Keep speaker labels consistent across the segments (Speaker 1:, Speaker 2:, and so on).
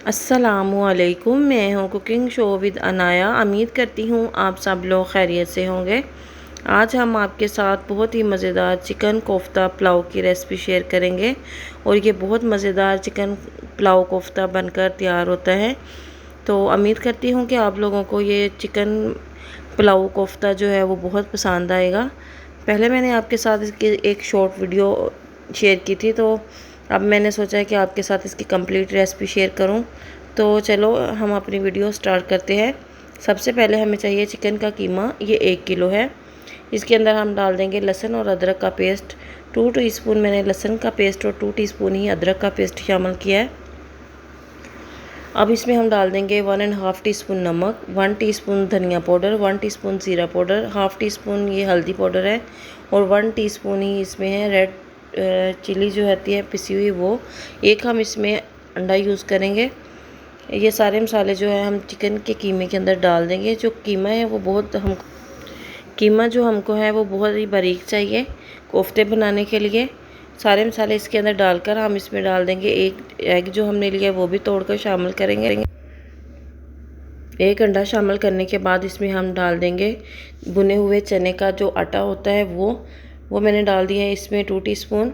Speaker 1: अस्सलामुअलैकुम। मैं हूँ कुकिंग शो विद अनाया। उम्मीद करती हूँ आप सब लोग खैरियत से होंगे। आज हम आपके साथ बहुत ही मज़ेदार चिकन कोफ्ता पुलाव की रेसिपी शेयर करेंगे और ये बहुत मज़ेदार चिकन पुलाव कोफ्ता बनकर तैयार होता है। तो उम्मीद करती हूँ कि आप लोगों को ये चिकन पुलाव कोफ्ता जो है वो बहुत पसंद आएगा। पहले मैंने आपके साथ इसकी एक शॉर्ट वीडियो शेयर की थी, तो अब मैंने सोचा है कि आपके साथ इसकी कंप्लीट रेसिपी शेयर करूं। तो चलो हम अपनी वीडियो स्टार्ट करते हैं। सबसे पहले हमें चाहिए चिकन का कीमा, ये 1 किलो है। इसके अंदर हम डाल देंगे लहसुन और अदरक का पेस्ट। 2 टीस्पून मैंने लहसुन का पेस्ट और 2 टीस्पून ही अदरक का पेस्ट शामिल किया है। अब इसमें हम डाल देंगे 1.5 टीस्पून नमक, 1 टीस्पून धनिया पाउडर, 1 टीस्पून जीरा पाउडर, हाफ़ टी स्पून ये हल्दी पाउडर है और 1 टीस्पून ही इसमें है रेड चिली जो होती है पिसी हुई वो। एक हम इसमें अंडा यूज़ करेंगे। ये सारे मसाले जो है हम चिकन के कीमे के अंदर डाल देंगे। जो कीमा है वो कीमा जो हमको है वो बहुत ही बारीक चाहिए कोफ्ते बनाने के लिए। सारे मसाले इसके अंदर डालकर हम इसमें डाल देंगे एक एग जो हमने लिया है वो भी तोड़कर शामिल करेंगे। एक अंडा शामिल करने के बाद इसमें हम डाल देंगे भुने हुए चने का जो आटा होता है वो मैंने डाल दिया है इसमें 2 टीस्पून।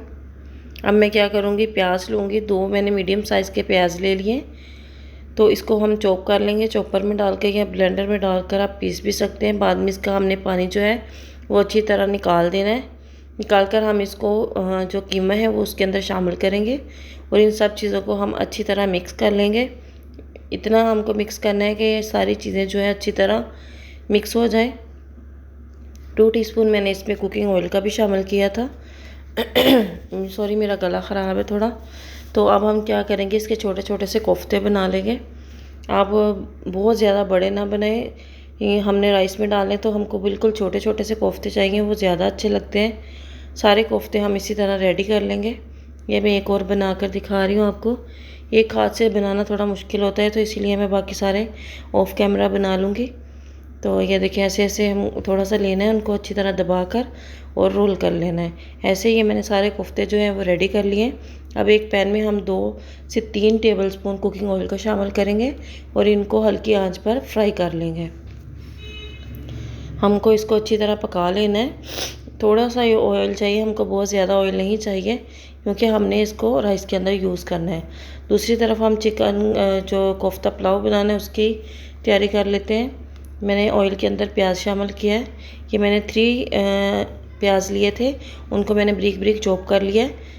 Speaker 1: अब मैं क्या करूँगी, प्याज लूँगी। 2 मैंने मीडियम साइज़ के प्याज ले लिए, तो इसको हम चॉप कर लेंगे। चॉपर में डाल के या ब्लेंडर में डालकर आप पीस भी सकते हैं। बाद में इसका हमने पानी जो है वो अच्छी तरह निकाल देना है। निकाल कर हम इसको जो कीमा है वो उसके अंदर शामिल करेंगे और इन सब चीज़ों को हम अच्छी तरह मिक्स कर लेंगे। इतना हमको मिक्स करना है कि ये सारी चीज़ें जो है अच्छी तरह मिक्स हो जाएं। 2 टीस्पून मैंने इसमें कुकिंग ऑयल का भी शामिल किया था। सॉरी, मेरा गला ख़राब है थोड़ा। तो अब हम क्या करेंगे, इसके छोटे छोटे से कोफ्ते बना लेंगे। आप बहुत ज़्यादा बड़े ना बनाएं। ये हमने राइस में डालने, तो हमको बिल्कुल छोटे छोटे से कोफ्ते चाहिए, वो ज़्यादा अच्छे लगते हैं। सारे कोफ्ते हम इसी तरह रेडी कर लेंगे। ये मैं एक और बना कर दिखा रही हूँ आपको। एक हाथ से बनाना थोड़ा मुश्किल होता है, तो इसीलिए मैं बाकी सारे ऑफ कैमरा बना लूँगी। तो ये देखिए, ऐसे ऐसे हम थोड़ा सा लेना है, उनको अच्छी तरह दबाकर और रोल कर लेना है। ऐसे ही मैंने सारे कोफ्ते जो हैं वो रेडी कर लिए। अब एक पैन में हम 2 से 3 टेबलस्पून कुकिंग ऑयल का शामिल करेंगे और इनको हल्की आंच पर फ्राई कर लेंगे। हमको इसको अच्छी तरह पका लेना है। थोड़ा सा ये ऑयल चाहिए हमको, बहुत ज़्यादा ऑयल नहीं चाहिए, क्योंकि हमने इसको राइस के अंदर यूज़ करना है। दूसरी तरफ हम चिकन जो कोफ्ता पुलाव बनाना है उसकी तैयारी कर लेते हैं। मैंने ऑयल के अंदर प्याज शामिल किया है। ये मैंने 3 प्याज लिए थे, उनको मैंने ब्रीक ब्रीक चॉप कर लिया है।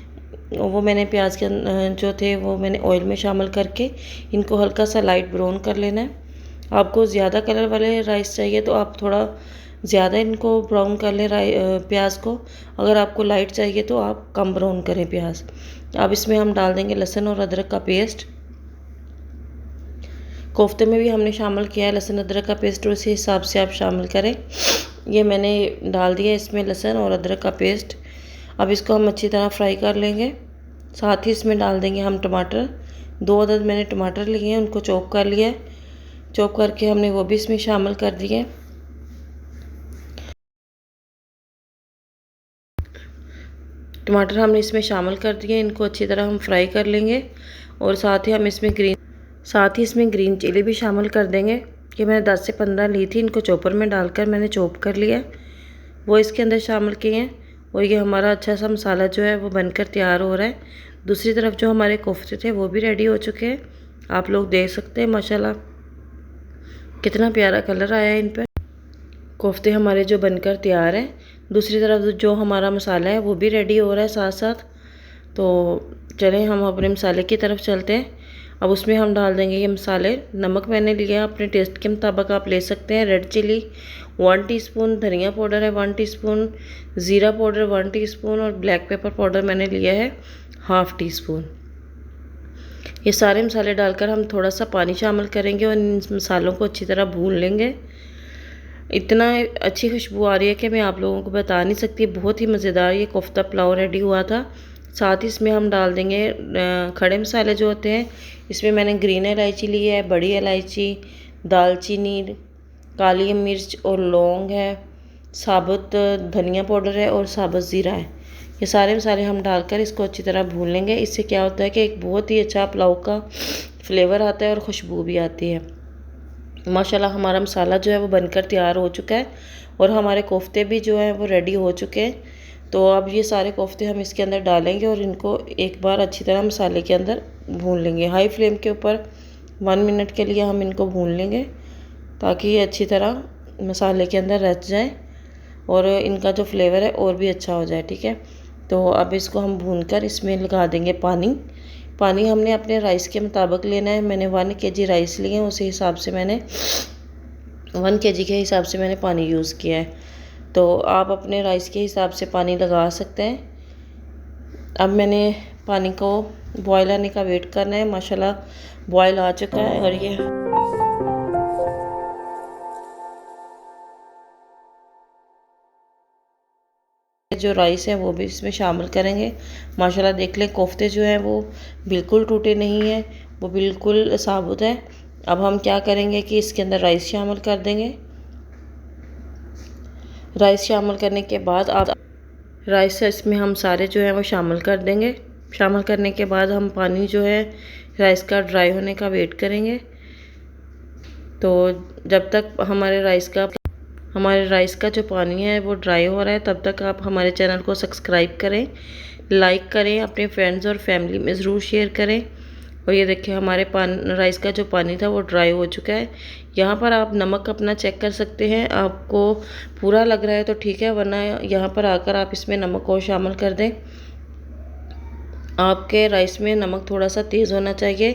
Speaker 1: वो मैंने प्याज के जो थे वो मैंने ऑयल में शामिल करके इनको हल्का सा लाइट ब्राउन कर लेना है। आपको ज़्यादा कलर वाले राइस चाहिए तो आप थोड़ा ज़्यादा इनको ब्राउन कर लें प्याज को। अगर आपको लाइट चाहिए तो आप कम ब्राउन करें प्याज। अब इसमें हम डाल देंगे लहसुन और अदरक का पेस्ट। कोफ्ते में भी हमने शामिल किया है लहसुन अदरक का पेस्ट, और उसी हिसाब से आप शामिल करें। ये मैंने डाल दिया इसमें लहसुन और अदरक का पेस्ट। अब इसको हम अच्छी तरह फ्राई कर लेंगे। साथ ही इसमें डाल देंगे हम टमाटर। 2 अदद मैंने टमाटर लिए हैं, उनको चॉप कर लिया है। चॉप करके हमने वो भी इसमें शामिल कर दिए। टमाटर हमने इसमें शामिल कर दिए, इनको अच्छी तरह हम फ्राई कर लेंगे। और साथ ही इसमें ग्रीन चिली भी शामिल कर देंगे। कि मैंने 10 से 15 ली थी, इनको चॉपर में डालकर मैंने चॉप कर लिया, वो इसके अंदर शामिल किए हैं। और ये हमारा अच्छा सा मसाला जो है वो बनकर तैयार हो रहा है। दूसरी तरफ जो हमारे कोफ्ते थे वो भी रेडी हो चुके हैं। आप लोग देख सकते हैं माशाल्लाह कितना प्यारा कलर आया है इन पर। कोफ्ते हमारे जो बनकर तैयार हैं। दूसरी तरफ जो हमारा मसाला है वो भी रेडी हो रहा है साथ साथ। तो चलें हम अपने मसाले की तरफ चलते हैं। अब उसमें हम डाल देंगे ये मसाले। नमक मैंने लिया अपने टेस्ट के मुताबिक आप ले सकते हैं। रेड चिली 1 टीस्पून, धनिया पाउडर है 1 टीस्पून, ज़ीरा पाउडर 1 टीस्पून और ब्लैक पेपर पाउडर मैंने लिया है हाफ़ टी स्पून। ये सारे मसाले डालकर हम थोड़ा सा पानी शामिल करेंगे और इन मसालों को अच्छी तरह भून लेंगे। इतना अच्छी खुशबू आ रही है कि मैं आप लोगों को बता नहीं सकती। बहुत ही मज़ेदार ये कोफ्ता पुलाव रेडी हुआ था। साथ ही इसमें हम डाल देंगे खड़े मसाले जो होते हैं। इसमें मैंने ग्रीन इलायची ली है, बड़ी इलायची, दालचीनी, काली मिर्च और लौंग है, साबुत धनिया पाउडर है और साबुत ज़ीरा है। ये सारे मसाले हम डालकर इसको अच्छी तरह भून लेंगे। इससे क्या होता है कि एक बहुत ही अच्छा पुलाव का फ्लेवर आता है और खुशबू भी आती है। माशाल्लाह हमारा मसाला जो है वो बनकर तैयार हो चुका है और हमारे कोफ्ते भी जो हैं वो रेडी हो चुके हैं। तो अब ये सारे कोफ्ते हम इसके अंदर डालेंगे और इनको एक बार अच्छी तरह मसाले के अंदर भून लेंगे। हाई फ्लेम के ऊपर 1 मिनट के लिए हम इनको भून लेंगे ताकि ये अच्छी तरह मसाले के अंदर रच जाए और इनका जो फ्लेवर है और भी अच्छा हो जाए। ठीक है, तो अब इसको हम भूनकर इसमें लगा देंगे पानी। पानी हमने अपने राइस के मुताबिक लेना है। मैंने 1 kg राइस लिए हैं, उसी हिसाब से मैंने 1 kg के हिसाब से मैंने पानी यूज़ किया है। तो आप अपने राइस के हिसाब से पानी लगा सकते हैं। अब मैंने पानी को बॉयल आने का वेट करना है। माशाल्लाह बॉयल आ चुका है और ये जो राइस है वो भी इसमें शामिल करेंगे। माशाल्लाह देख लें कोफ्ते जो हैं वो बिल्कुल टूटे नहीं हैं, वो बिल्कुल साबुत है। अब हम क्या करेंगे कि इसके अंदर राइस शामिल कर देंगे। राइस शामिल करने के बाद आप राइस इसमें हम सारे जो है वो शामिल कर देंगे। शामिल करने के बाद हम पानी जो है राइस का ड्राई होने का वेट करेंगे। तो जब तक हमारे राइस का जो पानी है वो ड्राई हो रहा है, तब तक आप हमारे चैनल को सब्सक्राइब करें, लाइक करें, अपने फ्रेंड्स और फैमिली में ज़रूर शेयर करें। और ये देखिए हमारे राइस का जो पानी था वो ड्राई हो चुका है। यहाँ पर आप नमक अपना चेक कर सकते हैं। आपको पूरा लग रहा है तो ठीक है, वरना यहाँ पर आकर आप इसमें नमक और शामिल कर दें। आपके राइस में नमक थोड़ा सा तेज़ होना चाहिए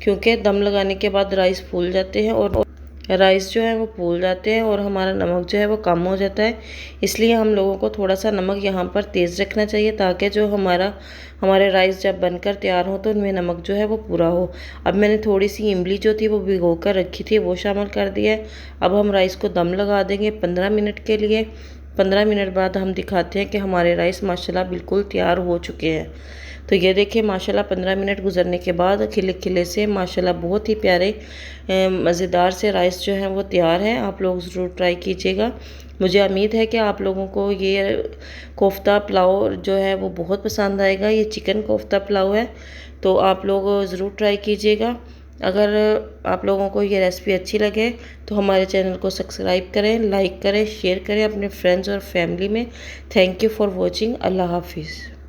Speaker 1: क्योंकि दम लगाने के बाद राइस फूल जाते हैं और राइस जो है वो फूल जाते हैं और हमारा नमक जो है वो कम हो जाता है। इसलिए हम लोगों को थोड़ा सा नमक यहाँ पर तेज़ रखना चाहिए ताकि जो हमारे राइस जब बनकर तैयार हो तो उनमें नमक जो है वो पूरा हो। अब मैंने थोड़ी सी इमली जो थी वो भिगो कर रखी थी, वो शामिल कर दिया है। अब हम राइस को दम लगा देंगे 15 मिनट के लिए। 15 मिनट बाद हम दिखाते हैं कि हमारे राइस माशाल्लाह बिल्कुल तैयार हो चुके हैं। तो ये देखिए माशाल्लाह 15 मिनट गुजरने के बाद खिले खिले से माशाल्लाह बहुत ही प्यारे मज़ेदार से राइस जो हैं वो तैयार हैं। आप लोग ज़रूर ट्राई कीजिएगा। मुझे उम्मीद है कि आप लोगों को ये कोफ्ता पुलाव जो है वो बहुत पसंद आएगा। ये चिकन कोफ्ता पुलाव है, तो आप लोग ज़रूर ट्राई कीजिएगा। अगर आप लोगों को ये रेसिपी अच्छी लगे तो हमारे चैनल को सब्सक्राइब करें, लाइक करें, शेयर करें अपने फ्रेंड्स और फैमिली में। Thank you for watching. Allah हाफिज़।